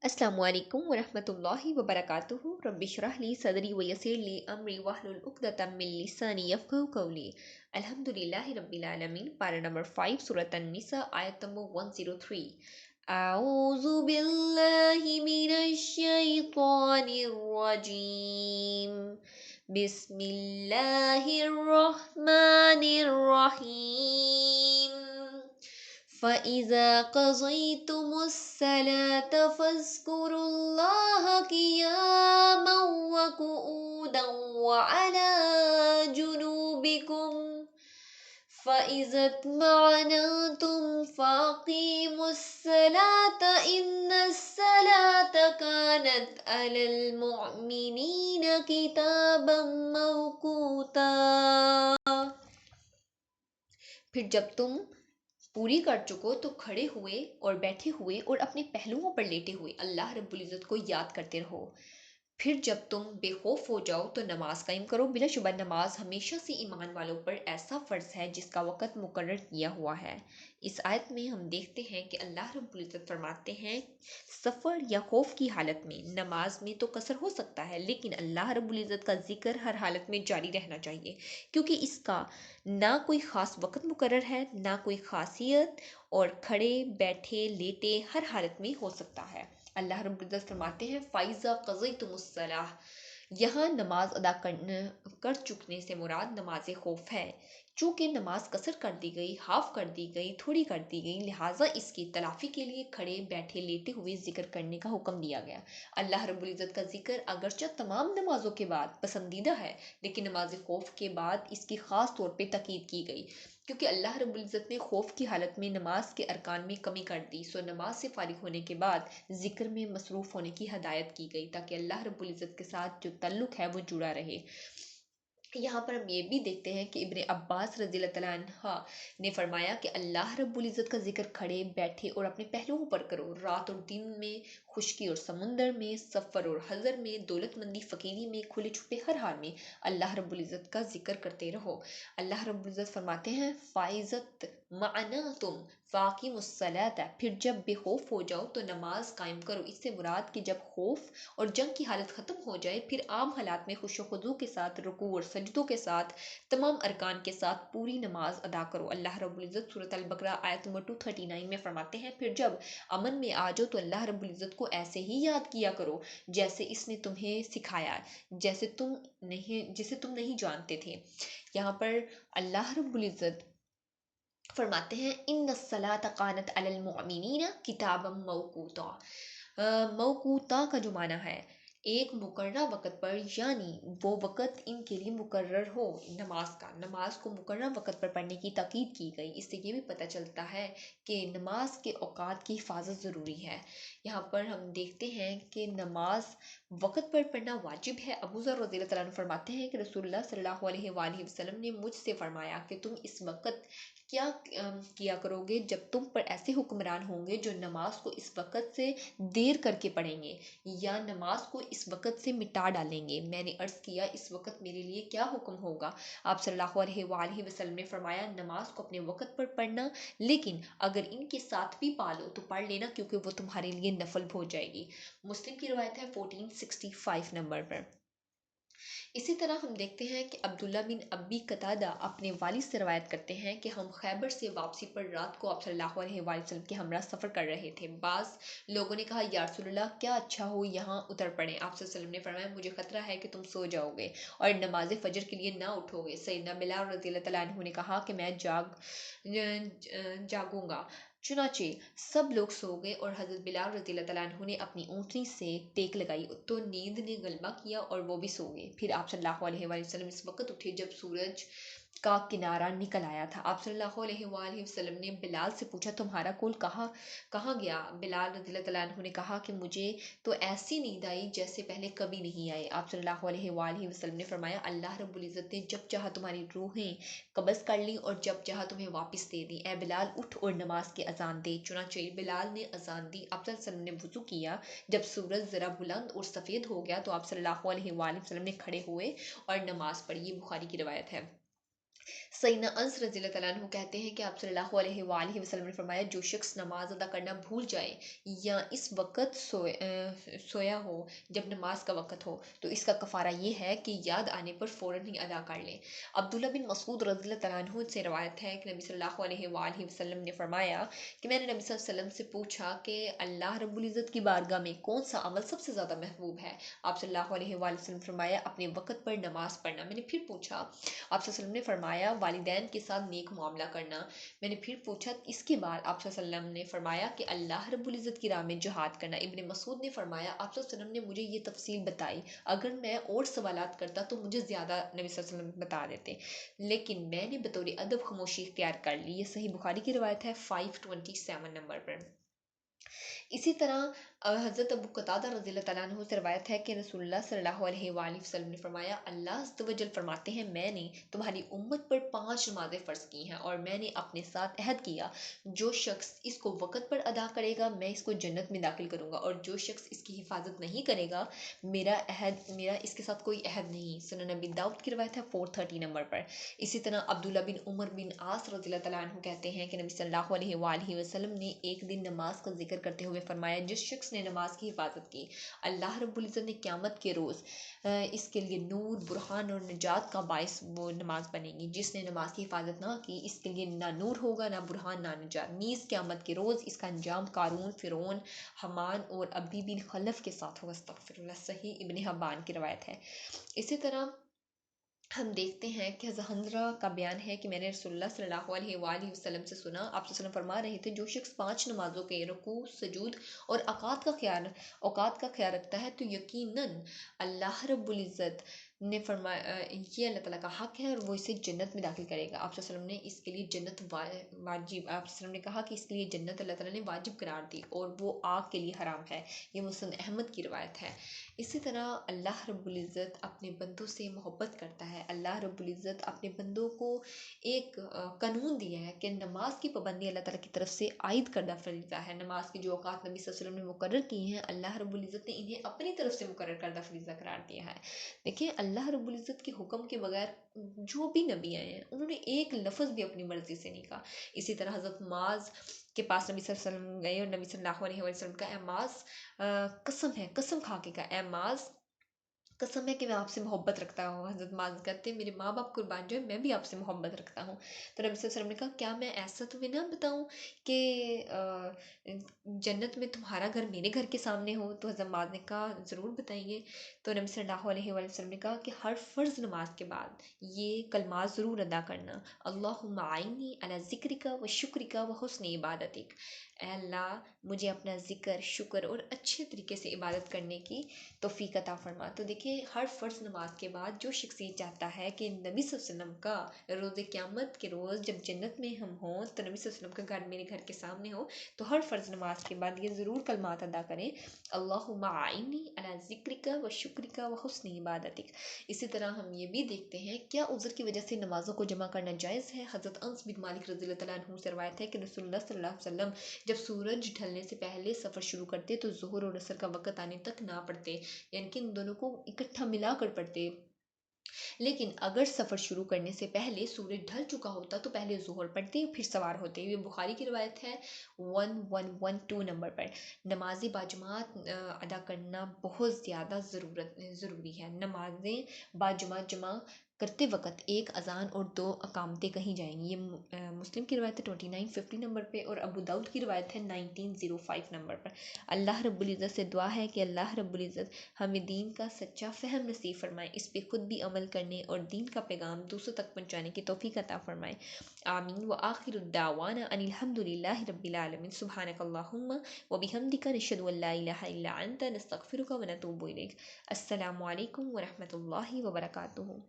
अस्सलामु अलैकुम वरहमतुल्लाहि वबरकातुहु रब्बि इश्रह ली सदरी वयस्सिर ली अमरी वहलुल उक़दतम मिन लिसानी यफ़क़हू क़ौली। अल्हम्दुलिल्लाहि रब्बिल आलमीन। पारा नंबर 5 सूरत अन-निसा आयत नंबर 103। अऊज़ु बिल्लाहि मिनश शैतानिर रजीम। बिस्मिल्लाहिर रहमानिर रहीम। फ़इज़ा क़ज़य्तुमुस्सलात फ़ज़्कुरुल्लाह क़ियामन व qu'ूदन व अला जुनूबिकुम फ़इज़ा इत्मअनन्तुम फ़अक़ीमुस्सलात इन्नस्सलात कानत अलल मुअमिनीन किताबन मौक़ूता। फिर जब तुम पूरी कर चुको तो खड़े हुए और बैठे हुए और अपने पहलुओं पर लेटे हुए अल्लाह रब्बुल इज़्ज़त को याद करते रहो। फिर जब तुम बेखौफ हो जाओ तो नमाज कायम करो। बिलाशुबा नमाज हमेशा से ईमान वालों पर ऐसा फ़र्ज़ है जिसका वक़्त मुकर्रर किया हुआ है। इस आयत में हम देखते हैं कि अल्लाह रब्बुल इज़्ज़त फरमाते हैं सफ़र या खौफ की हालत में नमाज में तो कसर हो सकता है, लेकिन अल्लाह रब्बुल इज़्ज़त का ज़िक्र हर हालत में जारी रहना चाहिए, क्योंकि इसका ना कोई ख़ास वक़्त मुकर्रर है, ना कोई ख़ासियत, और खड़े बैठे लेटे हर हालत में हो सकता है। अल्लाह रब्बुल इज़्ज़त फरमाते हैं फ़ाइज़ा क़ज़य्तुमुस्सलाह। यहाँ नमाज अदा कर चुकने से मुराद नमाज खौफ है। चूँकि नमाज कसर कर दी गई, हाफ कर दी गई, थोड़ी कर दी गई, लिहाजा इसकी तलाफ़ी के लिए खड़े बैठे लेटे हुए जिक्र करने का हुक्म दिया गया। अल्लाह रब्बुल इज़्ज़त का जिक्र अगरचे तमाम नमाजों के बाद पसंदीदा है, लेकिन नमाज खौफ के बाद इसकी ख़ास तौर पे ताकीद की गई, क्योंकि अल्लाह रब्बुल इज़्ज़त ने खौफ की हालत में नमाज के अरकान में कमी कर दी। सो नमाज से फारिग होने के बाद ज़िक्र में मसरूफ़ होने की हदायत की गई, ताकि अल्लाह रब्बुल इज़्ज़त के साथ जो तल्लुक़ है वो जुड़ा रहे। यहाँ पर हम ये भी देखते हैं कि इब्ने अब्बास रज़ियल्लाहु तआला अन्हा ने फरमाया कि अल्लाह रब्बुल इज़्ज़त का जिक्र खड़े बैठे और अपने पहलुओं पर करो, रात और दिन में, खुश्की और समुंदर में, सफ़र और हज़र में, दौलतमंदी फ़कीरी में, खुले छुपे हर हाल में अल्लाह रब्बुल इज़्ज़त का जिक्र करते रहो। अल्लाह रब्बुल इज़्ज़त फरमाते हैं फ़ाइज़त मअनातुम फ़ाक़िमुस्सलात। फिर जब बेखौफ हो जाओ तो नमाज कायम करो। इससे मुराद कि जब खौफ और जंग की हालत ख़त्म हो जाए, फिर आम हालात में खुशो खुजू के साथ, रुकू और सजदों के साथ, तमाम अरकान के साथ पूरी नमाज अदा करो। अल्लाह रब्बुल इज़्ज़त सूरत अल-बकरा आयत नंबर 239 में फरमाते हैं फिर जब अमन में आ जाओ तो अल्लाह रब्बुल इज़्ज़त को ऐसे ही याद किया करो जैसे इसने तुम्हें सिखाया, जिसे तुम नहीं जानते थे। यहाँ पर अल्लाह रब्बुल इज़्ज़त फरमाते हैं इन्नस्सलात कानत अलल मुअमिनीना किताबम मौक़ूता। मौक़ूता का जो माना है एक मुकर्रर वक़्त पर, यानी वो वक़्त इनके लिए मुकर्रर हो नमाज को मुकर्रर वक़्त पर पढ़ने की ताकीद की गई। इससे ये भी पता चलता है कि नमाज के औकात की हिफाजत ज़रूरी है। यहाँ पर हम देखते हैं कि नमाज वक़्त पर पढ़ना वाजिब है। अबू ज़र रज़ियल्लाहु तआला अन्हु फरमाते हैं कि रसूलुल्लाह सल्लल्लाहु अलैहि वसल्लम ने मुझसे फरमाया कि तुम इस वक़्त क्या किया करोगे जब तुम पर ऐसे हुक्मरान होंगे जो नमाज को इस वक़्त से देर करके पढ़ेंगे या नमाज को इस वक़्त से मिटा डालेंगे। मैंने अर्ज़ किया इस वक़्त मेरे लिए क्या हुक्म होगा? आप सल्लल्लाहु अलैहि वसल्लम ने फरमाया नमाज को अपने वक़्त पर पढ़ना, लेकिन अगर इनके साथ भी पा लो तो पढ़ लेना, क्योंकि वो तुम्हारे लिए नफल हो जाएगी। मुस्लिम की रवायत है 1465 नंबर पर। इसी तरह हम देखते हैं कि अब्दुल्ला बिन अब्बी कतादा अपने वालिद से रवायत करते हैं कि हम खैबर से वापसी पर रात को आप सल्लल्लाहु अलैहि वसल्लम के हमरा सफ़र कर रहे थे। बाज़ लोगों ने कहा या रसूलल्लाह क्या अच्छा हो यहाँ उतर पड़ें। आप सल्लल्लाहु अलैहि वसल्लम ने फरमाया मुझे ख़तरा है कि तुम सो जाओगे और नमाज फ़जर के लिए ना उठोगे। सैयदना बिलाल रज़ियल्लाहु तआला अन्हु ने कहा कि मैं जागूंगा। चुनाचे सब लोग सो गए और हज़रत बिलाल रज़ियल्लाहु तआला अन्हु ने अपनी ऊँटनी से टेक लगाई तो नींद ने गलबा किया और वो भी सो गए। फिर आप सल्लल्लाहु अलैहि वसल्लम इस वक्त उठे जब सूरज का किनारा निकल आया था। आप सल्लल्लाहु अलैहि वसल्लम ने बिलाल से पूछा तुम्हारा कौल कहाँ कहाँ गया? बिलाल रज़ियल्लाहु तआला अन्हु ने कहा कि मुझे तो ऐसी नींद आई जैसे पहले कभी नहीं आई। आप सल्लल्लाहु अलैहि वसल्लम ने फरमाया अल्लाह रब्बुल इज़्ज़त ने जब चाहा तुम्हारी रूहें कब्ज़ कर ली और जब चाहा तुम्हें वापस दे दी। ए बिलाल उठ और नमाज की अजान दे। चुनांचे बिलाल ने अजान दी। आप सल्लल्लाहु अलैहि वसल्लम ने वुज़ू किया। जब सूरज ज़रा बुलंद और सफ़ेद हो गया तो आप सल्लल्लाहु अलैहि वसल्लम ने खड़े हुए और नमाज पढ़ी। ये बुखारी की रवायत है। सैयदना अनस रज़ी अल्लाह तआला अन्हु कहते हैं कि आप सल्लल्लाहु अलैहि वसल्लम ने फरमाया, जो शख्स नमाज अदा करना भूल जाए या इस वक्त सोया हो जब नमाज का वक्त हो, तो इसका कफ़ारा ये है कि याद आने पर फ़ौरन ही अदा कर ले। अब्दुल्ला बिन मसूद रज़ी अल्लाह तआला अन्हु से रवायत है कि नबी सल्लल्लाहु अलैहि वसल्लम ने फरमाया कि मैंने नबी सल्लल्लाहु अलैहि वसल्लम से पूछा कि अल्लाह रब्बुल इज़्ज़त की बारगाह में कौन सा अमल सबसे ज़्यादा महबूब है। आप सल्लल्लाहु अलैहि वसल्लम ने फरमाया, अपने वक्त पर नमाज पढ़ना। मैंने फिर पूछा, आप वसल्लम ने फरमाया, वालिदैन के साथ नेक मामला करना। मैंने फिर पूछा, इसके बाद आप वसल्लम ने फरमाया कि अल्लाह रब्बुल इज़्ज़त की राह में जिहाद करना। इब्न मसूद ने फरमाया, आप वसल्लम ने मुझे ये तफसील बताई, अगर मैं और सवालात करता तो मुझे ज़्यादा नबी वसल्लम बता देते, लेकिन मैंने बतौर अदब खामोशी इख्तियार कर ली। ये सही बुखारी की रवायत है 527 नंबर पर। इसी तरह हज़रत अबू कतादा रज़ी अल्लाह तआला अन्हु से रवायत है कि रसूलुल्लाह सल्लल्लाहु अलैहि वसल्लम ने फरमाया, अल्लाह अज़्ज़ व जल फरमाते हैं, मैंने तुम्हारी उम्मत पर 5 नमाज़ें फ़र्ज़ की हैं और मैंने अपने साथ अहद किया, जो शख्स इसको वक़्त पर अदा करेगा मैं इसको जन्नत में दाखिल करूँगा, और जो शख्स इसकी हिफाजत नहीं करेगा मेरा इसके साथ कोई अहद नहीं। सुनन नबी दाऊद की रवायत है 430 नंबर पर। इसी तरह अब्दुल्ला बिन उमर बिन आस रज़ी अल्लाह तआला अन्हु कहते हैं कि नबी सल्लल्लाहु अलैहि वसल्लम ने एक दिन नमाज का जिक्र करते हुए फरमाया, जिस शख्स ने नमाज की हिफाजत की, अल्लाह रब्बुल इज़्ज़त ने क़यामत के रोज़ इसके लिए नूर, बुरहान और निजात का बाइस वो नमाज बनेगी। जिसने नमाज की हिफाजत ना की, इसके लिए ना नूर होगा, ना बुरहान, ना निजात। नीज़ क़यामत के रोज़ इसका अंजाम क़ारून, फ़िरौन, हमान और अबी बिन खलफ के साथ होगा। अस्तग़फिरुल्लाह। सही इब्न हिब्बान की रवायत है। इसी तरह हम देखते हैं कि हज़रत का बयान है कि मैंने रसूलुल्लाह सल्लल्लाहु अलैहि वसल्लम से सुना, आप वसल्लम फरमा रहे थे, जो शख्स 5 नमाज़ों के रुकू, सजूद और औकात का ख्याल रखता है, तो यकीनन अल्लाह रब्बुल इज़्ज़त ने फरमाया, ये अल्लाह ताला का हक है और वो इसे जन्नत में दाखिल करेगा। आप वसल्लम ने इसके लिए जन्नत वाजिब आप वसल्लम ने कहा कि इसके लिए जन्नत अल्लाह ताला ने वाजिब करार दी और वो आग के लिए हराम है। ये मुस्नद अहमद की रवायत है। इसी तरह अल्लाह रब्बुल इज़्ज़त अपने बंदों से मोहब्बत करता है। अल्लाह रब्बुल इज़्ज़त अपने बंदों को एक कानून दिया है कि नमाज की पाबंदी अल्लाह ताला की तरफ से आयद करदा फरीज़ा है। नमाज की जो औकात नबी सल्लल्लाहु अलैहि वसल्लम ने मुकर्रर की हैं, अल्लाह रब्बुल इज़्ज़त ने इन्हें अपनी तरफ से मुकर्रर करदा फरीज़ा करार दिया है। देखिए, अल्लाह रब्बुल इज़्ज़त के हुक्म के बगैर जो भी नबी आए हैं, उन्होंने एक लफ्ज़ भी अपनी मर्ज़ी से नहीं कहा। इसी तरह हज़रत मुआज़ के पास नबी सल्लल्लाहु अलैहि वसल्लम गए और नबी सल्लल्लाहु अलैहि वसल्लम का, ए मुआज़, कसम है, कसम खा के कहा, ए मुआज़, कसम है कि मैं आपसे मोहब्बत रखता हूँ। हज़रत मुआज़ कहते हैं, मेरे माँ बाप कुर्बान जाए, मैं भी आपसे मोहब्बत रखता हूँ। तो नबी सल्लल्लाहु अलैहि वसल्लम ने कहा, क्या मैं ऐसा तुम्हें ना बताऊँ कि जन्नत में तुम्हारा घर मेरे घर के सामने हो? तो हज़रत मुआज़ ने कहा, ज़रूर बताइए। तो नबी सल्लल्लाहु अलैहि वसल्लम ने कहा कि हर फ़र्ज़ नमाज के बाद ये कलमात ज़रूर अदा करना, अल्लाहुम्मा आइन्नी अला ज़िक्रिका व शुक्रिका व हुस्न इबादतिक। ऐ अल्लाह, मुझे अपना ज़िक्र, शुक्र और अच्छे तरीके से इबादत करने की तौफ़ीक अता फ़रमा। तो देखिए, हर फ़र्ज़ नमाज के बाद जो शख्स ये चाहता है कि नबी सल्लल्लाहु अलैहि वसल्लम का रोज़ क़यामत के रोज़ जब जन्नत में हम हों, तो नबी सल्लल्लाहु अलैहि वसल्लम का घर मेरे घर के सामने हो, तो हर फ़र्ज़ नमाज के बाद ये ज़रूर कलमात अदा करें, अल्लाहुम्मा आइन्नी अला ज़िक्रिका व शुक्रिका व हुस्न इबादतिक। इसी तरह हम ये भी देखते हैं, क्या उज़्र की वजह से नमाज़ों को जमा करना जायज़ है? हज़रत अनस बिन मालिक रज़ी अल्लाह तआला अन्हु से रवायत है कि रसूलुल्लाह सल्लल्लाहु अलैहि वसल्लम जब सूरज ढलने से पहले सफ़र शुरू करते तो ज़ोहर और असर का वक़्त आने तक ना पढ़ते, यानी कि इन दोनों को इकट्ठा मिलाकर पढ़ते। लेकिन अगर सफ़र शुरू करने से पहले सूरज ढल चुका होता तो पहले ज़ोहर पढ़ते फिर सवार होते। ये बुखारी की रवायत है 1112 नंबर पर। नमाज़ बाजमात अदा करना बहुत ज़्यादा ज़रूरी है। नमाज़ें बाजमात जमा करते वक़्त एक अज़ान और 2 अक़ामतें कही जाएँगी। ये मुस्लिम की रवायत है 2950 नंबर पे और अबू दाऊद की रवायत है 1905 नंबर पर। अल्लाह रब्बुल इज़्ज़त से दुआ है कि अल्लाह रब्बुल इज़्ज़त हमें दीन का सच्चा फ़हम नसीब फ़रमाए, इस पे खुद भी अमल करने और दीन का पैगाम दूसरों तक पहुँचाने की तौफ़ीक अता फ़रमाए। आमीन व आखिरु दावाना अनिल हम्दुलिल्लाहि रब्बिल आलमीन। सुब्हानकल्लाहुम्मा व बिहम्दिका नशहदु अन ला इलाहा इल्ला अंता नस्तगफिरुका व नतूबु इलैक। अस्सलामु अलैकुम व रहमतुल्लाहि व बरकातुहू।